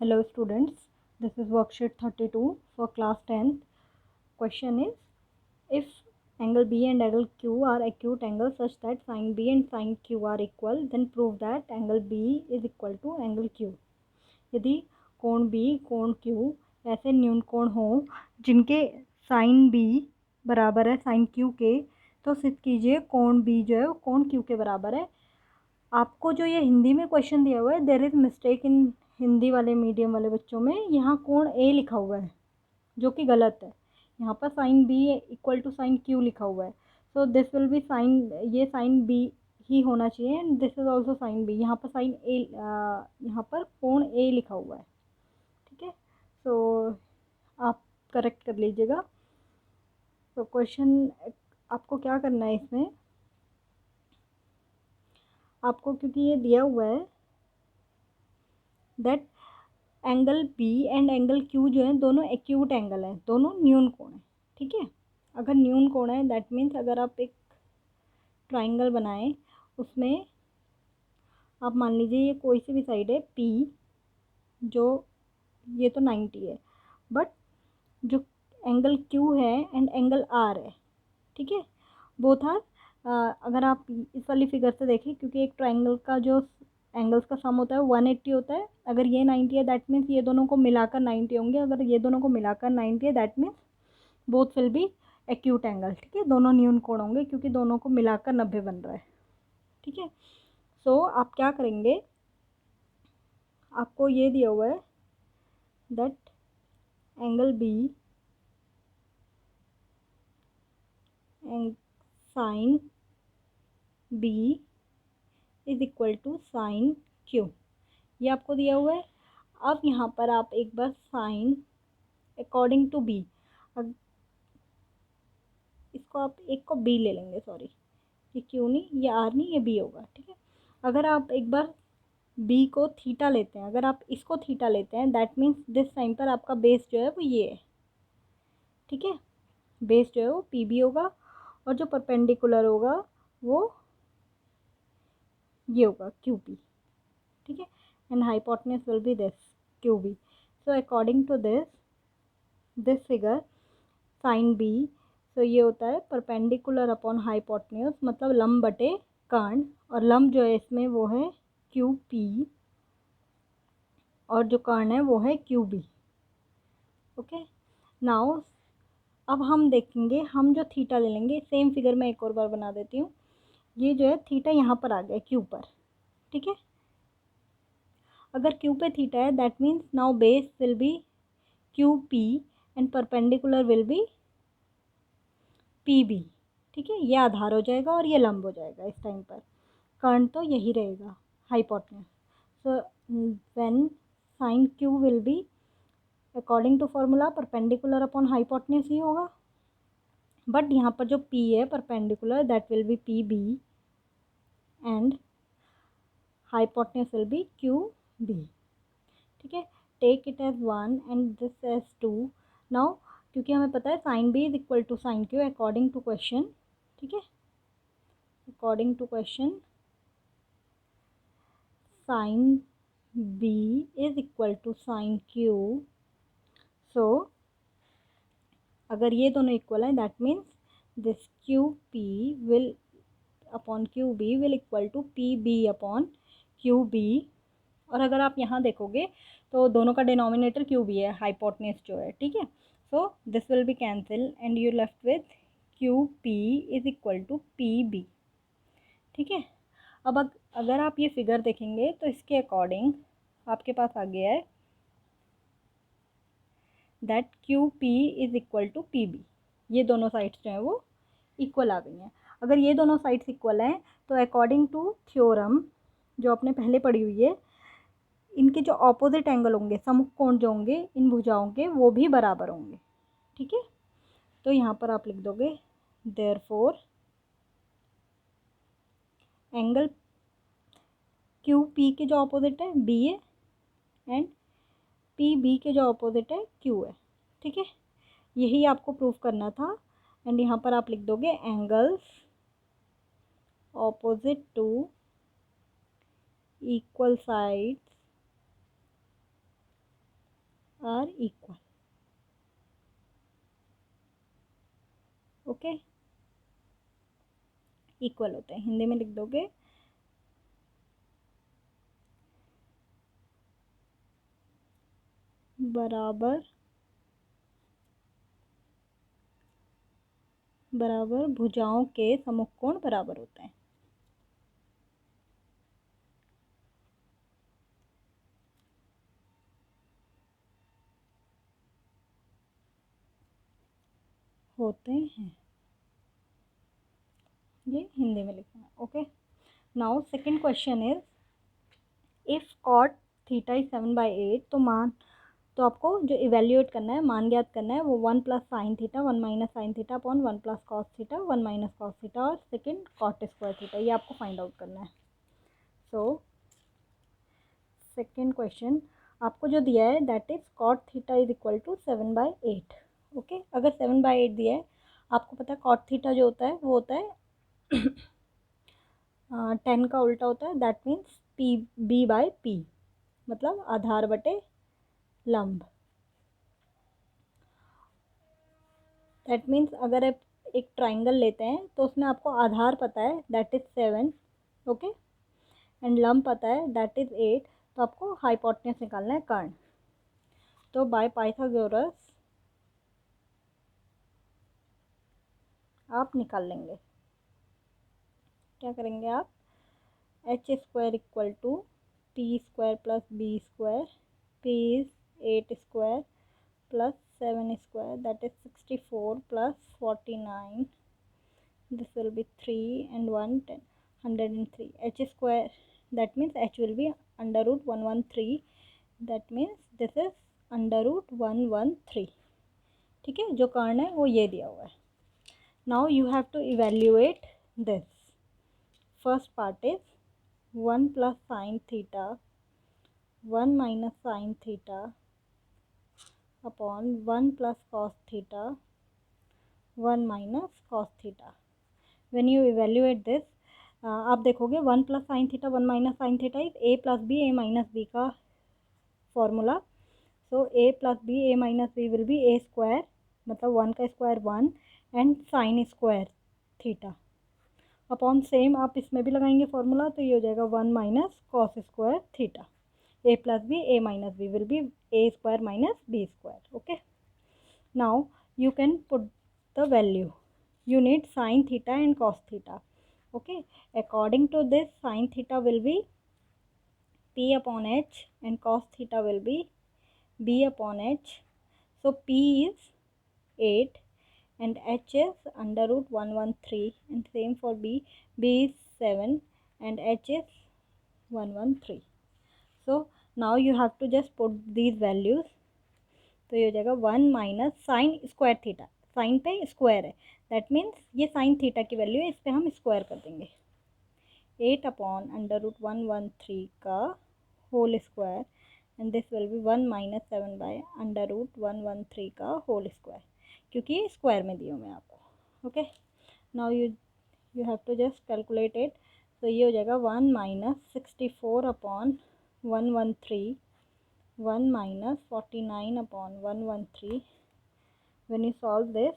Hello students, this is worksheet 32 for class 10th. Question is, if angle B and angle Q are acute angles such that sin B and sin Q are equal, then prove that angle B is equal to angle Q. यदि कोण B, कोण Q ऐसे न्यून कोण हो जिनके sin B बराबर है sin Q के, तो सिद्ध कीजिए कोण B जो है वो कोण Q के बराबर है। आपको जो ये हिंदी में क्वेश्चन दिया हुआ है, there is mistake in Hindi वाले मीडियम वाले बच्चों में, यहाँ कोण ए लिखा हुआ है जो कि गलत है। यहाँ पर sine B equal to sine Q लिखा हुआ है, so this will be sine, ये साइन बी ही होना चाहिए and this is also sine B. यहाँ पर साइन ए, यहाँ पर कोण ए लिखा हुआ है, ठीक है। सो आप करेक्ट कर लीजिएगा। तो क्वेश्चन आपको क्या करना है इसमें, आपको क्योंकि ये दिया हुआ है that angle B and angle Q जो है दोनों एक्यूट एंगल है, दोनों न्यून कोण है, ठीक है। अगर न्यून कोण है दैट मीन्स अगर आप एक ट्राइंगल बनाएं, उसमें आप मान लीजिए ये कोई सी भी साइड है पी, जो ये तो 90 है, बट जो एंगल क्यू है एंड एंगल आर है, ठीक है, बोथ आर। अगर आप इस वाली फिगर से देखें, क्योंकि एक ट्राइंगल का जो एंगल्स का सम होता है 180 होता है, अगर ये 90 है दैट मीन्स ये दोनों को मिलाकर 90 होंगे, अगर ये दोनों को मिलाकर 90 है that means both will be acute angle, ठीक है। दोनों न्यून कोण होंगे क्योंकि दोनों को मिलाकर 90 बन रहा है, ठीक है। सो आप क्या करेंगे, आपको ये दिया हुआ है that angle B and sine B is equal to sine Q, ये आपको दिया हुआ है। अब यहाँ पर आप एक बार साइन अकॉर्डिंग टू बी, इसको आप एक को बी ले लेंगे, सॉरी ये क्यू नहीं, ये आर नहीं, ये बी होगा, ठीक है। अगर आप एक बार बी को थीटा लेते हैं, अगर आप इसको थीटा लेते हैं दैट मीन्स दिस टाइम पर आपका बेस जो है वो ये है, ठीक है। बेस जो है वो पी बी होगा और जो परपेंडिकुलर होगा वो ये होगा क्यू पी, ठीक है। And hypotenuse will be this Q B. So according to this figure sine B, so ये होता है परपेंडिकुलर अपॉन हाइपोटेन्यूज, मतलब लंब बटे कर्ण, और लंब जो है इसमें वो है क्यू पी और जो कर्ण है वो है क्यू बी, ओके। नाउ अब हम देखेंगे, हम जो थीटा ले लेंगे, सेम फिगर में एक और बार बना देती हूँ। ये जो है थीटा यहाँ पर आ गया क्यू पर, ठीक है। अगर क्यू पे थीटा है that means now base will be Q P and perpendicular will be P B, ठीक है। ये आधार हो जाएगा और ये लंब हो जाएगा इस टाइम पर, कर्ण तो यही रहेगा hypotenuse. So when sine Q will be according to formula perpendicular upon hypotenuse ही होगा, बट यहाँ पर जो P है perpendicular that will be P B and hypotenuse will be Q B, ठीक है। Take it as 1 and this as 2। Now क्योंकि हमें पता है sine B is equal to sine Q according to question, ठीक है। According to question sine B is equal to sine Q, so अगर ये दोनों इक्वल है that means this Q P will upon Q B will equal to P B upon Q B. और अगर आप यहाँ देखोगे तो दोनों का डिनोमिनेटर क्यू बी है, हाइपोटेन्यूज जो है, ठीक है। So this will be cancel and you left with Q P is equal to P B, ठीक है। अब अगर आप ये फिगर देखेंगे तो इसके अकॉर्डिंग आपके पास आ गया है that Q P is equal to P B. ये दोनों साइड्स जो हैं वो इक्वल आ गई हैं। अगर ये दोनों साइड्स इक्वल हैं तो अकॉर्डिंग टू थ्योरम जो आपने पहले पढ़ी हुई है, इनके जो ऑपोजिट एंगल होंगे, सम्मुख कोण जो होंगे इन भुजाओं के, वो भी बराबर होंगे, ठीक है। तो यहाँ पर आप लिख दोगे देयरफॉर एंगल क्यू पी के जो ऑपोजिट है बी है एंड पी बी के जो ऑपोजिट है क्यू है, ठीक है। यही आपको प्रूव करना था एंड यहाँ पर आप लिख दोगे angles opposite to equal sides are equal. Okay, equal होते हैं, हिंदी में लिख दोगे बराबर बराबर भुजाओं के सम्मुख कोण बराबर होते हैं। होते हैं, ये हिंदी में लिखना है। Okay, now second question is if cot theta is 7/8, तो आपको जो इवेल्युएट करना है, मान ज्ञात करना है, वो 1 plus sine theta 1 minus sine theta upon 1 plus cos theta 1 minus cos theta और सेकंड कॉट स्क्वायर थीटा, ये आपको फाइंड आउट करना है। सो सेकंड क्वेश्चन आपको जो दिया है that is cot theta is equal to 7/8। Okay, अगर 7/8 दिया है, आपको पता है कॉट थीटा जो होता है वो होता है 10 का उल्टा होता है, that means P B by P, मतलब आधार बटे लंब। दैट मीन्स अगर आप एक ट्राइंगल लेते हैं तो उसमें आपको आधार पता है दैट इज 7, ओके, एंड लंब पता है दैट इज 8, तो आपको हाइपोटेन्यूज निकालना है, कर्ण। तो बाय पाइथागोरस आप निकाल लेंगे। क्या करेंगे आप, H square equal to P square plus B square, P is 8 square plus 7 square, that is 64 plus 49, this will be 3 and 1 10 103, h square, that means h will be under root 113, that means this is under root 113। ठीक है, जो कर्ण है वो ये दिया हुआ है। now you have to evaluate this, first part is 1 plus sin theta 1 minus sin theta upon 1 plus cos theta 1 minus cos theta. When you evaluate this, आप देखोगे 1 plus sine theta 1 minus sine theta is A plus B A minus B का formula. So A plus B A minus B will be A square, मतलब 1 का square 1 and sine square theta upon same आप इसमें भी लगाएंगे formula, तो ये हो जाएगा 1 minus cos square theta. A plus B A minus B will be A square minus B square. Okay, now you can put the value, you need sin theta and cos theta। okay, according to this sin theta will be p upon h and cos theta will be b upon h। so p is 8 and h is under root 113, and same for b, b is 7 and h is 113। so now you have to just put these values, तो ये हो जाएगा 1 minus sine square theta, sine पे square है, that means ये sine theta की value है, इस पर हम स्क्वायर कर देंगे, 8 अपॉन अंडर रूट 113 का whole square, and this will be 1 minus 7 by under root 113 का होल स्क्वायर, क्योंकि ये स्क्वायर में दिए हुए हैं आपको। Okay, now you have to just calculate it. तो ये हो जाएगा 1 minus 64 upon 113 1 minus 49 upon 113। when you solve this,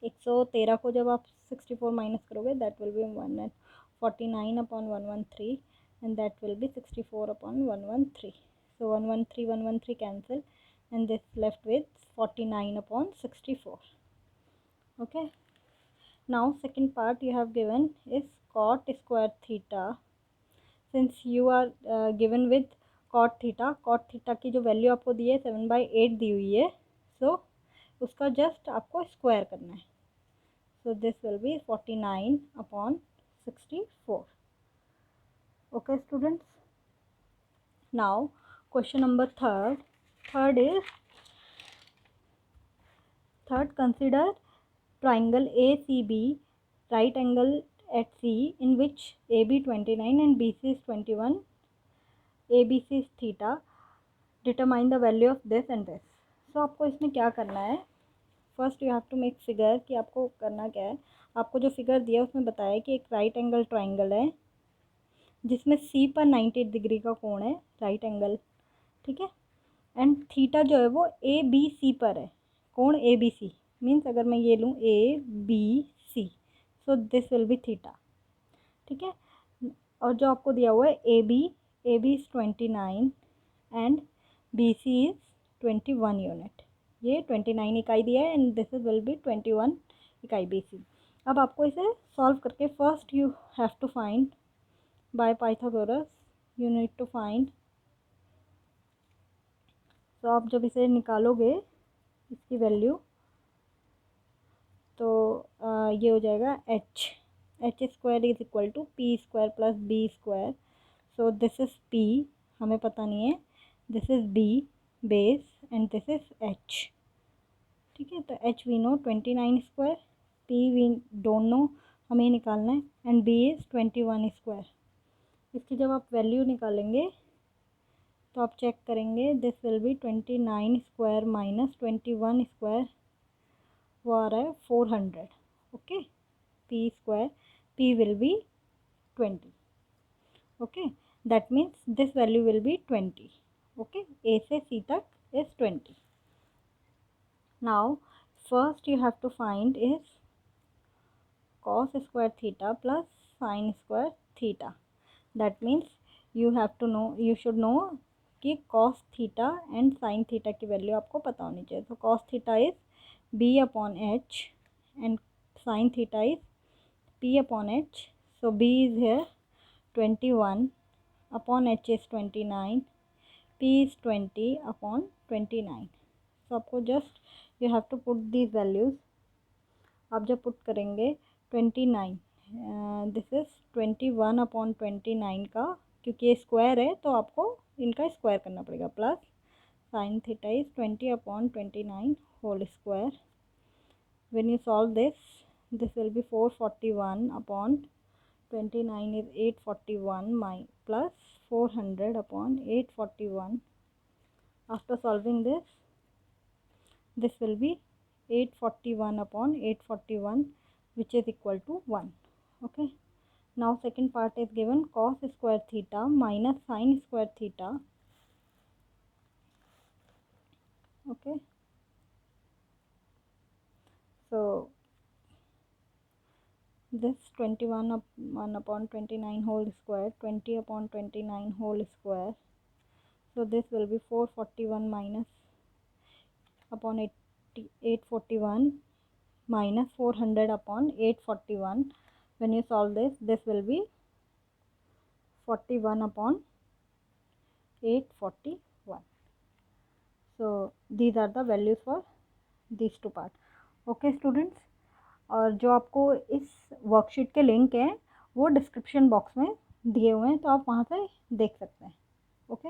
113 को जब आप 64 माइनस करोगे that will be 1 and 49 upon 113 and that will be 64 upon 113। so 113 cancel and this left with 49 upon 64। okay, now second part you have given is cot square theta। since you are given with cot theta की जो value आपको दी है 7/8 दी हुई है, सो उसका just आपको square करना है। So this will be 49 upon 64। Okay students, now question number third is consider triangle A C B right angle at C in which A B 29 and B C is 21, ABC is theta, determine the value of this and this। so आपको इसमें क्या करना है, first you have to make figure, कि आपको करना क्या है। आपको जो फिगर दिया है उसमें बताया कि एक राइट एंगल ट्राइंगल है जिसमें C पर 90 डिग्री का कोण है, राइट एंगल, ठीक है। एंड थीटा जो है वो ए बी सी पर है, कोण ए बी सी मीन्स अगर मैं ये लूँ A B C, so this will be theta, ठीक है। और जो आपको दिया हुआ है A B is 29 and B C is 21 unit, ये 29 इकाई दिया है एंड दिस विल बी 21 इकाई बी सी। अब आपको इसे सॉल्व करके first you have to find by Pythagoras, you need to find, तो आप जब इसे निकालोगे इसकी वैल्यू तो ये हो जाएगा H square is equal to P square plus B square, so this is P, हमें पता नहीं है, this is B base and this is H, ठीक है। तो H we know 29 square, P we don't know, हमें निकालना है, एंड बी इज़ 21 स्क्वायर। इसकी जब आप वैल्यू निकालेंगे तो आप चेक करेंगे, this will be 29 square minus 21 square, वो आ रहा है 400, okay. P square, P will be 20, okay, that means this value will be 20, okay, A से सी तक is 20। Now first you have to find is cos square theta plus sin square theta, that means you have to know, you should know कि cos theta and sin theta की value आपको पता होनी चाहिए। तो cos theta is b upon h and sin theta is p upon h, so b is here 21 upon h is 29, p is 20 upon 29, so आपको just you have to put these values, आप जब put करेंगे 29, this is 21 upon 29 का, क्योंकि ये square है तो आपको इनका स्क्वायर करना पड़ेगा, plus sine theta is 20 upon 29 whole square, when you solve this will be 441 upon 29 is 841 माई plus 400 upon 841, after solving this will be 841 upon 841 which is equal to 1, okay. Now second part is given cos square theta minus sin square theta, okay. So this 21 upon 29 whole square, 20 upon 29 whole square, so this will be 441 minus upon 841 minus 400 upon 841, when you solve this will be 41 upon 841, so these are the values for these two part, okay students। और जो आपको इस worksheet के link हैं वो description box में दिए हुए हैं, तो आप वहाँ से देख सकते हैं, ओके।